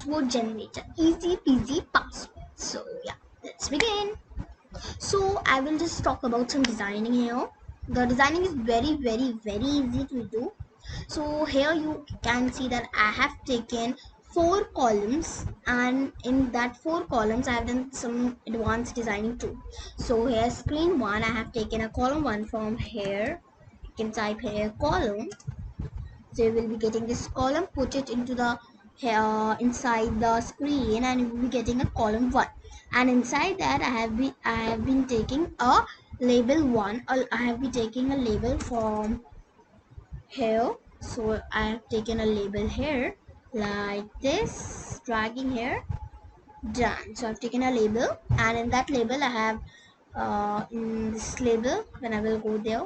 password generator. Easy peasy password. So yeah, let's begin. So I will just talk about some designing here. The designing is very easy to do. So here you can see that I have taken 4 columns, and in that 4 columns I have done some advanced designing too. So here screen 1, I have taken a column 1 from here. You can type here column. So you will be getting this column, put it into the inside the screen, and you will be getting a column 1. And inside that I have been taking a label 1. I have been taking a label from here. So I have taken a label here like this, dragging here, done. So I've taken a label, and in that label I have in this label, when I will go there,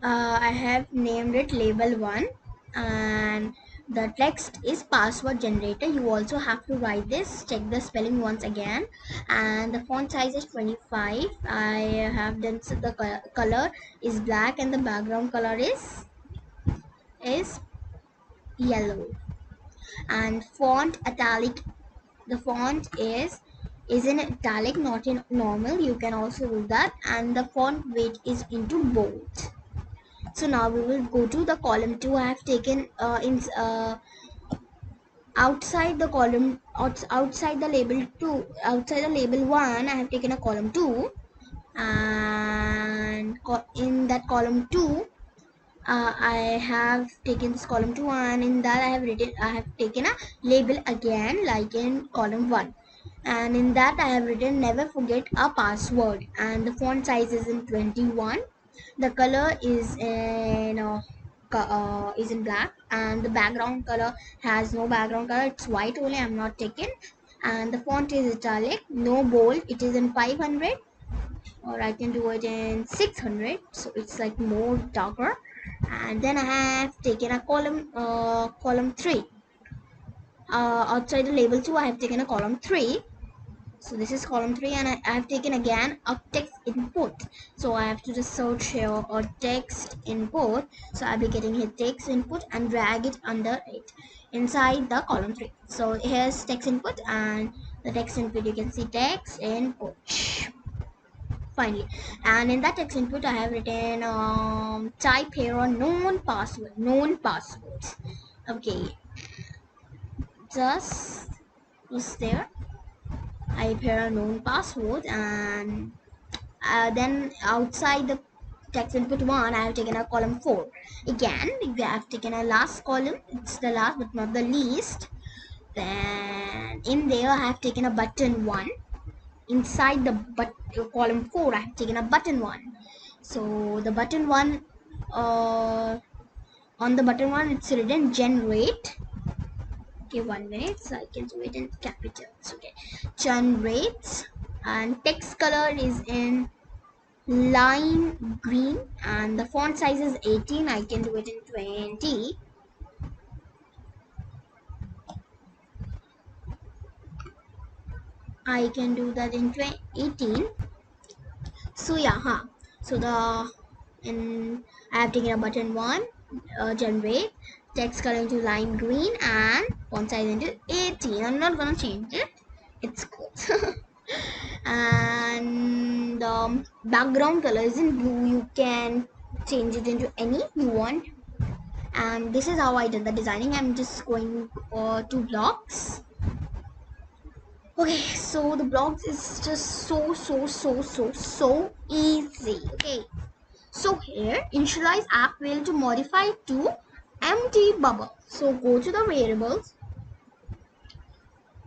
I have named it label 1, and the text is password generator. You also have to write this, check the spelling once again, and the font size is 25. I have done, so the color is black and the background color is yellow, and font italic. The font is in italic, not in normal. You can also do that, and the font weight is into bold. So now we will go to the column 2. I have taken outside the column, outside the label 2, outside the label 1, I have taken a column 2, and in that column 2, I have taken this column 2, and in that I have taken a label again like in column 1, and in that I have written never forget a password, and the font size is in 21. The color is in black, and the background color has no background color, it's white only. I'm not taken, and the font is italic, no bold. It is in 500, or I can do it in 600, so it's like more darker. And then I have taken a column 3. Outside the label 2, I have taken a column 3. So this is column 3, and I have taken again a text input. So I have to just search here a text input. So I'll be getting a text input and drag it under it inside the column 3. So here's text input, and the text input, you can see text input finally. And in that text input, I have written type here on known passwords. Okay, just was there. I have here a known password, and then outside the text input 1, I have taken a column 4. Again, we have taken a last column. It's the last but not the least. Then in there, I have taken a button 1. Inside the column 4, I have taken a button 1. So the button 1, on the button 1, it's written generate. Okay, 1 minute, so I can do it in capitals. Okay, generate, and text color is in lime green, and the font size is 18. I can do it in 20. I can do that in 18. So yeah, so I have taken a button 1, generate, text color into lime green, and font size into 18. I'm not gonna change it, it's good. And background color is in blue. You can change it into any you want. And this is how I did the designing. I'm just going to blocks. Okay, so the blocks is just so easy. Okay, so here initialize app will to modify to empty bubble. So go to the variables,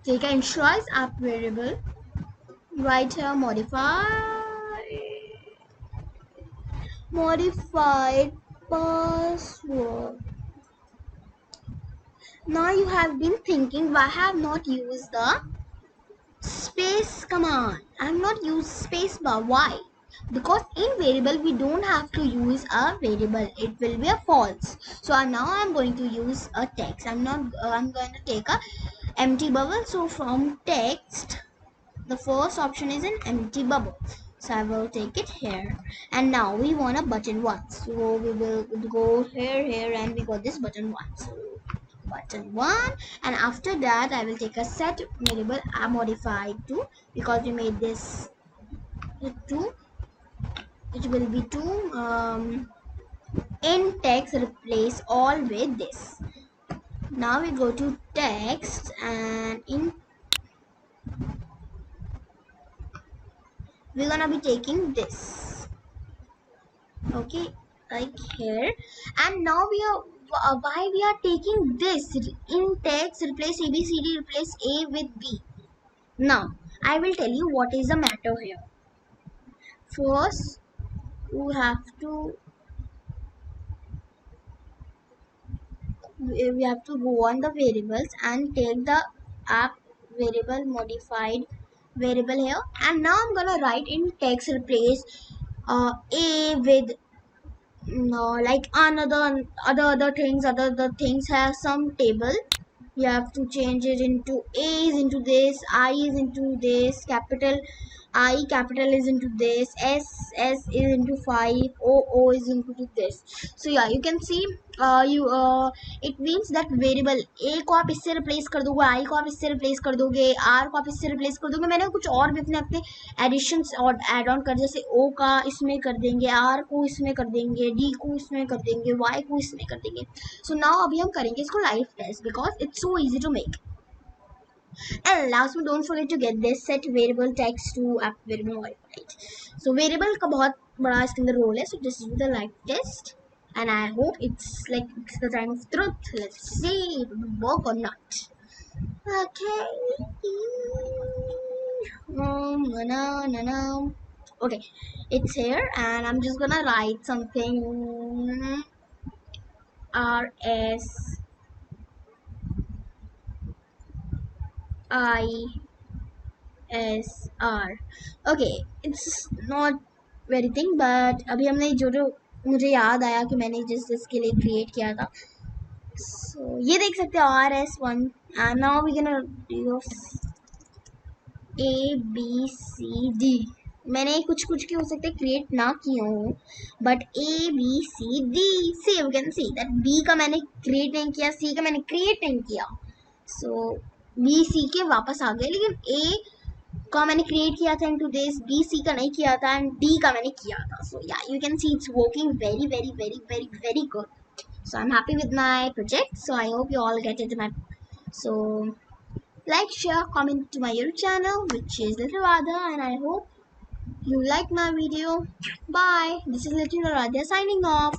take an initialize app variable, write here modified password. Now you have been thinking why I have not used the space command. I have not used space bar. Why? Because in variable we don't have to use a variable. It will be a false. So now I'm going to use a text. I'm going to take a empty bubble. So from text, the first option is an empty bubble. So I will take it here, and now we want a button 1. So we will go here, and we got this button 1. So button 1, and after that I will take a set variable modify to, because we made this 2, it will be 2, in text replace all with this. Now we go to text, and in we're gonna be taking this, okay, like here. And now we are why we are taking this in text replace abcd replace a with b. Now I will tell you what is the matter here. First you have to we have to go on the variables and take the app variable modified variable here, and now I'm gonna write in text replace a with no, like other things, other things have some table. You have to change it into A is into this, I is into this, capital I capital is into this, S is into 5, O is into this. So yeah, you can see you it means that variable A को आप इससे replace कर दोगे, I को आप इससे replace कर दोगे, R को आप इससे replace कर दोगे. मैंने कुछ और भी अपने additions और add on कर, जैसे O का इसमें कर देंगे, R को इसमें कर देंगे, D को इसमें कर देंगे, Y को इसमें कर देंगे. So now अभी हम करेंगे इसको live test because it's so easy to make. And last, don't forget to get this set variable text to app variable modified. So variable का बहुत बड़ा इसके अंदर role है. So just do the live test, and I hope it's the time of truth. Let's see if it will work or not. Okay. No. Okay, it's here, and I'm just gonna write something. RS ISR. Okay, it's not very thing, but अभी हमने जो मुझे याद आया कि मैंने जिसके लिए क्रिएट किया था. So ये देख सकते हो RS1, and now we're gonna do ABCD. मैंने कुछ के हो सकते क्रिएट ना किए हो, बट ABCD से you can see that B का मैंने क्रिएट नहीं किया, C का मैंने क्रिएट नहीं किया. सो B C के वापस आ गए, लेकिन A का मैंने क्रिएट किया था इनटू दिस, B C का नहीं किया था, एंड D का मैंने किया था. सो या you can see it's working very very very very very good. So I'm happy with my project. So I hope you all get it. So like, share, comment to my YouTube channel, which is Little Radha, and I hope you like my video. Bye. This is Little Radha signing off.